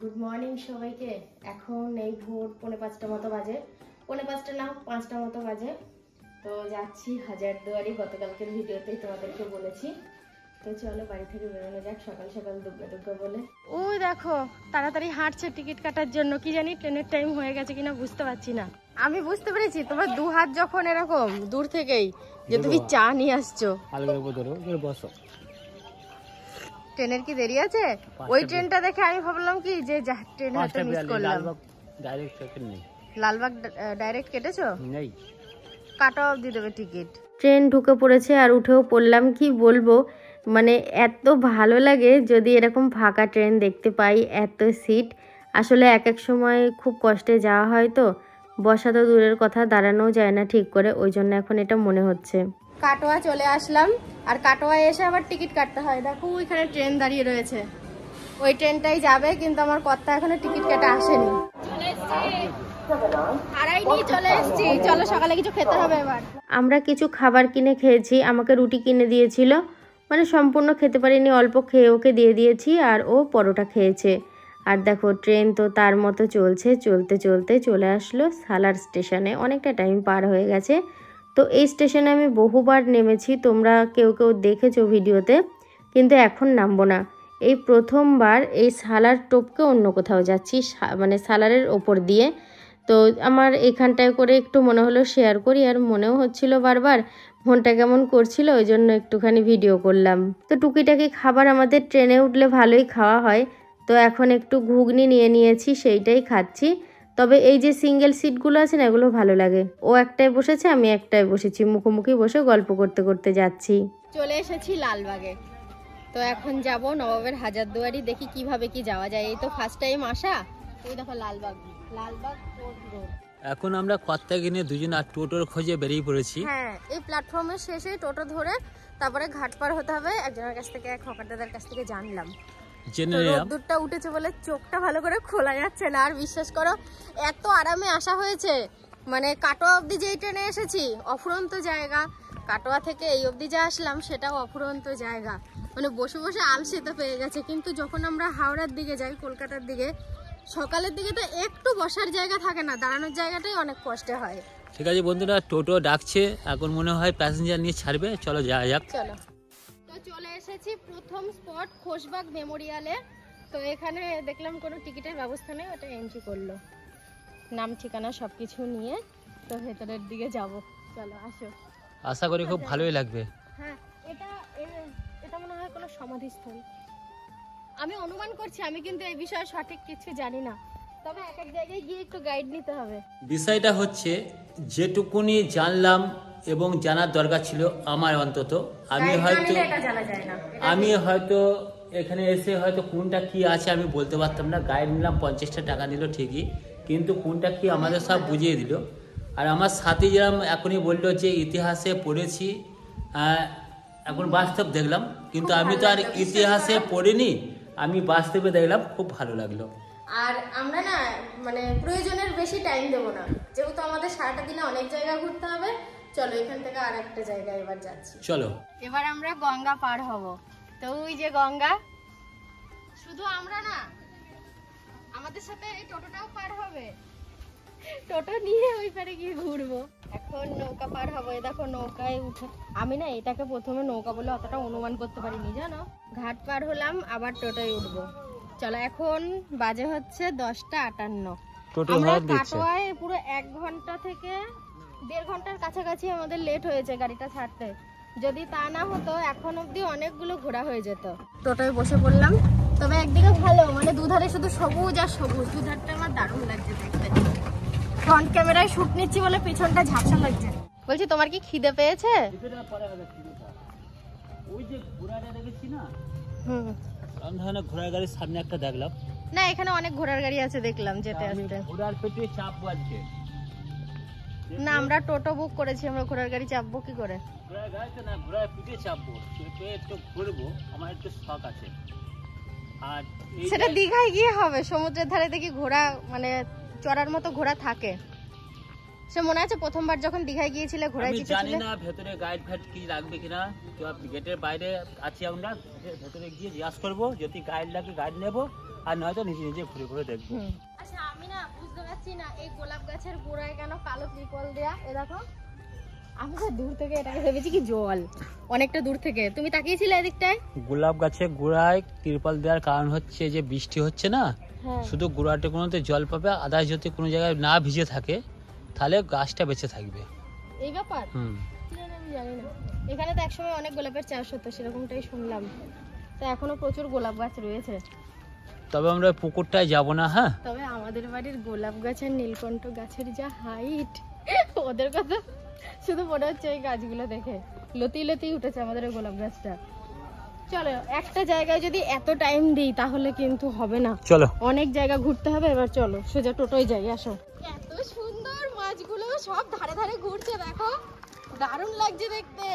Good morning সবাইকে। এখন এই ভোর 4:45 মতো বাজে, 4:45 না 5টা মতো বাজে। তো যাচ্ছি হাজারদুয়ারি, গতকালকের ভিডিওতেই তোমাদেরকে বলেছি। তো চলো বাড়ি থেকে বেরোনো যাক, সকাল সকাল দুগ্গা বলে। ওই দেখো তাড়াতাড়ি হাঁটছে টিকিট কাটার জন্য, কি জানি ট্রেনের টাইম হয়ে গেছে কিনা বুঝতে পারছি না। আমি বুঝতে পেরেছি তোমার দু হাত যখন এরকম দূর থেকেই যে তুমি চা নিয়ে আসছো। ট্রেনের কি দেরি আছে? ওই ট্রেনটা দেখে আমি ভাবলাম কি যে ট্রেন হয়তো মিস করলাম। লালবাগ ডাইরেক্ট কেটেছো? নেই, কাটা অবধি দেবে টিকিট। ট্রেন ঢুকে পড়েছে আর উঠেও পড়লাম। কি বলবো, মানে এত ভালো লাগে যদি এরকম ফাঁকা ট্রেন দেখতে পাই, এত সিট। আসলে এক এক সময় খুব কষ্টে যাওয়া হয়, তো বসা তো দূরের কথা, দাঁড়ানোও যায় না ঠিক করে, ওই জন্য এখন এটা মনে হচ্ছে। কাটোয়া চলে আসলাম, আর কাটোয়ায় এসে আবার টিকিট কাটতে হয়। দেখো ওইখানে ট্রেন দাঁড়িয়ে রয়েছে, ওই ট্রেনটাই যাবে, কিন্তু আমার কর্তা এখনো টিকিট কাটা আসেনি। চলে এসেছি, চলো সকালে কিছু খেতে হবে। এবার আমরা কিছু খাবার কিনে খেয়েছি, আমাকে রুটি কিনে দিয়েছিল, মানে সম্পূর্ণ খেতে পারিনি, অল্প খেয়ে ওকে দিয়ে দিয়েছি, আর ও পরোটা খেয়েছে। আর দেখো ট্রেন তো তার মতো চলছে, চলতে চলতে চলে আসলো সালার স্টেশনে। অনেকটা টাইম পার হয়ে গেছে। তো এই স্টেশনে আমি বহুবার নেমেছি, তোমরা কেউ কেউ দেখেছো ভিডিওতে, কিন্তু এখন নামবো না। এই প্রথমবার এই সালার টপকে অন্য কোথাও যাচ্ছি, মানে সালারের ওপর দিয়ে। তো আমার এখানটায় করে একটু মনে হলো শেয়ার করি, আর মনেও হচ্ছিল বারবার, মনটা কেমন করছিল, ওই জন্য একটুখানি ভিডিও করলাম। তো টুকিটাকি খাবার আমাদের ট্রেনে উঠলে ভালোই খাওয়া হয়। তো এখন একটু ঘুগনি নিয়ে নিয়েছি, সেইটাই খাচ্ছি। তবে এই যে সিঙ্গেল সিটগুলো আছে না, এগুলো ভালো লাগে। ও একটায় বসেছে, আমি একটায় বসেছি, মুখোমুখি বসে গল্প করতে করতে যাচ্ছি। চলে এসেছি লালবাগে। তো এখন যাব নবাবের হাজারদুয়ারি, দেখি কিভাবে কি যাওয়া যায়। এই তো ফার্স্ট টাইম আসা। ওই দেখো লালবাগ, লালবাগ রোড। এখন আমরা কর্তা কিনে দুজন আর টোটোর খোঁজে বেরিয়ে পড়েছি। হ্যাঁ, এই প্ল্যাটফর্মের শেষে টোটো ধরে তারপরে ঘাট পার হতে হবে। একজনের কাছ থেকে, এক হকারদাদার কাছ থেকে জানলাম। রোদ্দুরটা উঠেছে বলে চোখটা ভালো করে খোলা যাচ্ছে না। আর বিশ্বাস করো, এত আরামে আসা হয়েছে, মানে কাটোয়া অবধি যেই ট্রেনে এসেছি অফুরন্ত জায়গা, কাটোয়া থেকে এই অবধি যা আসলাম সেটাও অফুরন্ত জায়গা, মানে বসে বসে আলসেতে পেয়ে গেছে। কিন্তু যখন আমরা হাওড়ার দিকে যাই, কলকাতার দিকে, সকালের দিকে তো একটু বসার জায়গা থাকে না, দাঁড়ানোর জায়গাটাই অনেক কষ্টে হয়। ঠিক আছে বন্ধুরা, টোটো ডাকছে, এখন মনে হয় প্যাসেঞ্জার নিয়ে ছাড়বে, চলো যাওয়া যাক। চলো। তো চলে এসেছি প্রথম স্পট খোশবাগ মেমোরিয়ালে। তো এখানে দেখলাম কোনো টিকিটের ব্যবস্থা নেই, ওটা এন্ট্রি করলো, নাম ঠিকানা সবকিছু নিয়ে। তো ভেতরের দিকে যাব, চলো আসো। আশা করি খুব ভালোই লাগবে। হ্যাঁ, এটা মনে হয় কোনো সমাধিস্থল, আমি অনুমান করছি, আমি কিন্তু এই বিষয়ে সঠিক কিছু জানি না। তবে এক এক জায়গায় গিয়ে একটু গাইড নিতে হবে। বিষয়টা হচ্ছে যেটুকুনি জানলাম এবং জানার দরকার ছিল আমার, অন্তত আমি হয়তো এখানে এসে হয়তো কোনটা কি আছে আমি বলতে পারতাম না। গাইড নিলাম, 50টা টাকা নিল ঠিকই, কিন্তু কোনটা কি আমাদের সব বুঝিয়ে দিল। আর আমার সাথে যেরকম এখনই বললো যে ইতিহাসে পড়েছি, এখন বাস্তব দেখলাম, কিন্তু আমি তো আর ইতিহাসে পড়িনি, আমি বাস্তবে দেখলাম, খুব ভালো লাগলো। আর আমরা না মানে প্রয়োজনের বেশি টাইম দেবো না, যেহেতু আমাদের সারাটা দিনে অনেক জায়গা ঘুরতে হবে। চলো এখান থেকে আর একটা জায়গায় এবার যাচ্ছি। চলো, এবার আমরা গঙ্গা পার হব। তো ওই যে গঙ্গা, শুধু আমরা না, আমাদের সাথে এই টোটোটাও পার হবে, টোটো নিয়ে ওই পারে গিয়ে ঘুরবো। এখন নৌকা পার হবো। দেখো নৌকায় উঠে, আমি না এটাকে প্রথমে নৌকা বলে অতটা অনুমান করতে পারিনি, জানো। ঘাট পার হলাম, আবার টোটোয় উঠবো। চলো, এখন বাজে হচ্ছে 10:58। আমরা কাটোয়ায় পুরো 1 ঘন্টা থেকে 1.5 ঘন্টার কাছাকাছি আমাদের লেট হয়েছে গাড়িটা ছাড়তে। যদি তা না হতো এখন অব্দি অনেকগুলো ঘোরা হয়ে যেত। টোটোয় বসে পড়লাম। তবে একদিকে ভালো, মানে দুধারে শুধু সবুজ আর সবুজ, দুধারটা আমার দারুণ লাগছে দেখতে। ফ্রন্ট ক্যামেরায় শুট নিচ্ছি বলে পিছনটা ঝাপসা লাগছে। বলছি, তোমার কি খিদে পেয়েছে? ওই যে ঘোড়াটা দেখেছি না, ঘোড়ার গাড়ির সামনে একটা দেখলাম। না, এখানে অনেক ঘোড়ার গাড়ি আছে দেখলাম যেতে আসতে। ঘোড়ার পেটে চাপ বাজছে না, আমরা টোটো বুক করেছি, আমরা ঘোড়ার গাড়ি চাপবো কি করে? ঘোড়ার গাড়িতে না, ঘোড়ার পিঠে চাপবো, পেটে একটু ঘুরবো, আমার একটু শখ আছে। আর সেটা দীঘায় গিয়ে হবে, সমুদ্রের ধারে দেখি ঘোড়া, মানে চড়ার মতো ঘোড়া থাকে। সে মনে আছে প্রথমবার যখন দীঘায় গিয়েছিলে ঘোড়ায় চেপেছিলে? জানি না ভেতরে গাইড ফাইড কি লাগবে কিনা, গেটের বাইরে আছি আমরা, ভেতরে গিয়ে জিজ্ঞাসা করবো, যদি গাইড লাগে গাইড নেবো, আর নয়তো নিজে নিজে ঘুরে ঘুরে দেখবো। আচ্ছা আমি না বুঝতে পারছি না এই গোলাপ গাছের গোড়ায় কেন কালো ত্রিপল দেয়া, এ দেখো। আমি তো দূর থেকে এটাকে ভেবেছি কি জল, অনেকটা দূর থেকে। তুমি তাকিয়েছিলে এদিকটায়? গোলাপ গাছের গোড়ায় তিরপল দেওয়ার কারণ হচ্ছে যে বৃষ্টি হচ্ছে না, শুধু গোড়াটুকুনোতে জল পাবে, আদার্স যদি কোনো জায়গায় না ভিজে থাকে তাহলে গাছটা বেঁচে থাকবে। এই ব্যাপার আমি জানি না। এখানে তো একসময় অনেক গোলাপের চাষ হতো, সেরকমটাই শুনলাম। তো এখনো প্রচুর গোলাপ গাছ রয়েছে। তবে আমরা পুকুরটায় যাব না। হ্যাঁ, তবে আমাদের বাড়ির গোলাপ গাছের নীলকণ্ঠ গাছের যা হাইট, ওদের কথা শুধু মনে হচ্ছে এই গাছগুলো দেখে লতি লতি উঠেছে আমাদের ওই গোলাপ গাছটা। চলো একটা জায়গায় যদি এত টাইম দিই তাহলে কিন্তু হবে না, চলো অনেক জায়গা ঘুরতে হবে। এবার চলো সোজা টোটোয় যাই, আসো। এত সুন্দর মাছগুলো সব ধারে ধারে ঘুরছে, দেখো দারুণ লাগছে দেখতে।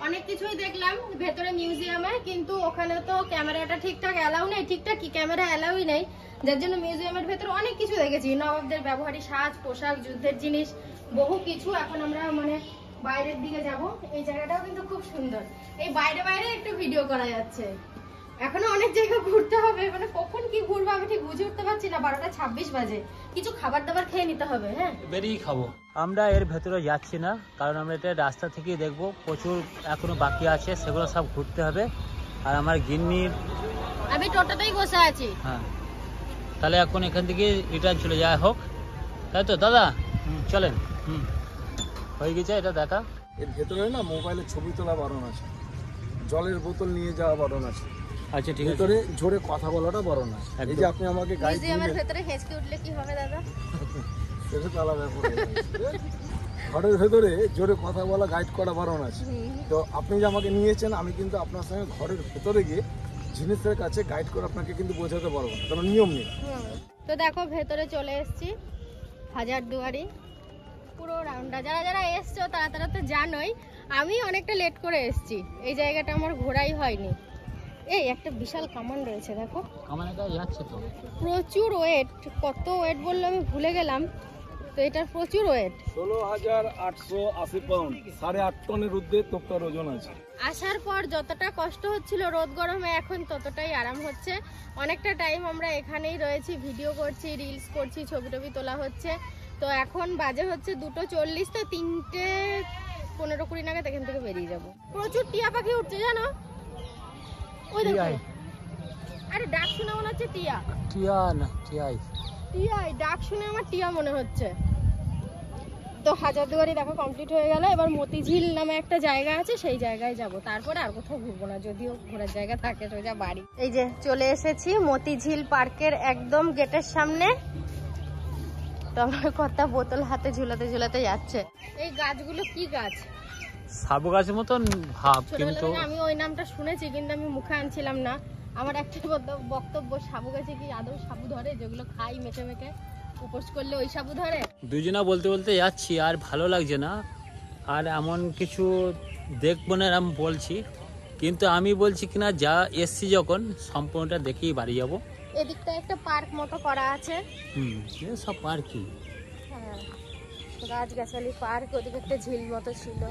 অনেক কিছুই দেখলাম ভেতরে মিউজিয়ামে, কিন্তু ওখানে তো ক্যামেরাটা ঠিকঠাক অ্যালাউ নেই, ঠিকঠাক কি ক্যামেরা অ্যালাউই নেই, যার জন্য মিউজিয়ামের ভেতরে অনেক কিছু দেখেছি, নবাবদের ব্যবহারী সাজ পোশাক, যুদ্ধের জিনিস, বহু কিছু। এখন আমরা মানে বাইরের দিকে যাব। এই জায়গাটাও কিন্তু খুব সুন্দর, এই বাইরে বাইরে একটু ভিডিও করা যাচ্ছে। এখনো অনেক জায়গা ঘুরতে হবে, মানে কখন কি ঘুরবো আমি ঠিক বুঝে উঠতে পারছি না। 12:26 বাজে, কিছু খাবার দাবার খেয়ে নিতে হবে। হ্যাঁ, বেরিয়ে খাবো। আমরা এর ভেতরে যাচ্ছি না, কারণ আমরা এটা রাস্তা থেকেই দেখবো, প্রচুর এখনো বাকি আছে, সেগুলো সব ঘুরতে হবে। আর আমার গিন্নির আমি টোটোতেই বসে আছি। হ্যাঁ, তাহলে এখন এখান থেকে রিটার্ন চলে যাওয়া হোক, তাই তো দাদা? চলেন। হয়ে গেছে এটা দেখা। এর ভেতরে না মোবাইলে ছবি তোলা বারণ আছে, জলের বোতল নিয়ে যাওয়া বারণ আছে। আচ্ছা ঠিক আছে। ভেতরে জোরে কথা বলাটা বারণ আছে। এই যে আপনি আমাকে গাইড মিউজিয়ামের ভেতরে হেঁচকে উঠলে কি হবে দাদা? সেটা তো আলাদা ব্যাপার। ঘরের ভেতরে জোরে কথা বলা গাইড করা বারণ আছে। তো আপনি যে আমাকে নিয়েছেন, আমি কিন্তু আপনার সঙ্গে ঘরের ভেতরে গিয়ে জিনিসের কাছে গাইড করে আপনাকে কিন্তু বোঝাতে পারবো না, কারণ নিয়ম নেই। তো দেখো ভেতরে চলে এসেছি, হাজারদুয়ারি পুরো রাউন্ডা। যারা যারা এসছো তারা তারা তো জানোই, আমি অনেকটা লেট করে এসেছি, এই জায়গাটা আমার ঘোরাই হয়নি। এই একটা বিশাল কামান রয়েছে, দেখো কামানে যাচ্ছে তো প্রচুর ওয়েট। কত ওয়েট বললো আমি ভুলে গেলাম, তো এটার প্রচুর ওয়েট, 16,880 পাউন্ড, 8.5 টনের ঊর্ধ্বে তোপটার ওজন আছে। আসার পর যতটা কষ্ট হচ্ছিল রোদ গরমে, এখন ততটাই আরাম হচ্ছে। অনেকটা টাইম আমরা এখানেই রয়েছি, ভিডিও করছি, রিলস করছি, ছবি টবি তোলা হচ্ছে। তো এখন বাজে হচ্ছে 2:40, তো 3:15-20 নাগাদ এখান থেকে বেরিয়ে যাব। প্রচুর টিয়া পাখি উঠছে জানো, ওই দেখো। আরে ডাক শুনে মনে হচ্ছে টিয়া। টিয়া না টিয়াই, টিয়াই ডাক শুনে আমার টিয়া মনে হচ্ছে। তো হাজারদুয়ারি দেখা কমপ্লিট হয়ে গেল। এবার মতিঝিল নামে একটা জায়গা আছে, সেই জায়গায় যাব। তারপরে আর কোথাও ঘুরবো না, যদিও ঘোরার জায়গা থাকে সোজা বাড়ি। এই যে চলে এসেছি মতিঝিল পার্কের একদম গেটের সামনে। তো আমার কথা বোতল হাতে ঝুলাতে ঝুলাতে যাচ্ছে। এই গাছগুলো কি গাছ? সাবু গাছের মতন ভাব, কিন্তু আমি ওই নামটা শুনেছি, কিন্তু আমি মুখে আনছিলাম না। আমার একটা বক্তব্য, সাবু গাছে কি আদৌ সাবু ধরে? যেগুলো খাই মেখে মেখে উপোস করলে ওই সাবু ধরে? দুজনা বলতে বলতে যাচ্ছি, আর ভালো লাগছে না, আর এমন কিছু দেখবো না আমি বলছি, কিন্তু আমি বলছি কিনা যা এসছি যখন সম্পূর্ণটা দেখেই বাড়ি যাবো। এদিকটা একটা পার্ক মতো করা আছে। সব পার্কই, হ্যাঁ গাছ গাছালি পার্ক। ওদিকে একটা ঝিল মতো ছিল।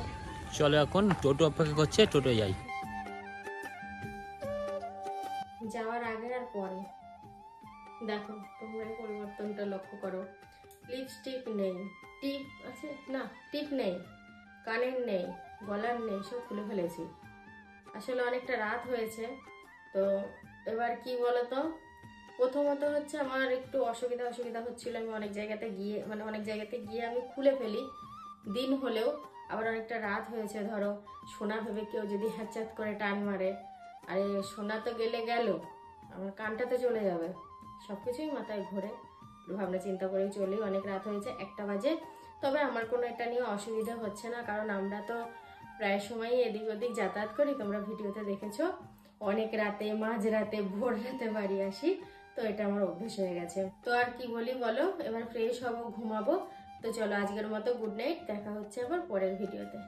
চলো এখন টোটো অপেক্ষা করছে, টোটো যাই। যাওয়ার আগে আর পরে দেখো তোমরা পরিবর্তনটা লক্ষ্য করো। লিপস্টিক নেই, টিপ আছে না, টিপ নেই, কানের নেই, গলার নেই, সব খুলে ফেলেছি। আসলে অনেকটা রাত হয়েছে। তো এবার কি বলতো, প্রথমত হচ্ছে আমার একটু অসুবিধা হচ্ছিল। আমি অনেক জায়গাতে গিয়ে আমি খুলে ফেলি, দিন হলেও। আবার অনেকটা রাত হয়েছে, ধরো সোনা ভেবে কেউ যদি হ্যাচাত করে টান মারে, আরে সোনা তো গেলে গেল, আমার কানটাতে চলে যাবে। সবকিছুই মাথায় ঘোরে, ভাবনা চিন্তা করেই চলি। অনেক রাত হয়েছে, 1টা বাজে। তবে আমার কোনো এটা নিয়ে অসুবিধা হচ্ছে না, কারণ আমরা তো প্রায় সময়ই এদিক ওদিক যাতায়াত করি। তোমরা ভিডিওতে দেখেছো অনেক রাতে, মাঝরাতে, ভোর রাতে বাড়ি আসি। তো এটা আমার অভ্যেস হয়ে গেছে। তো আর কি বলি বলো, এবার ফ্রেশ হবো, ঘুমাবো। তো চলো আজকের মতো গুড নাইট, দেখা হচ্ছে আবার পরের ভিডিওতে।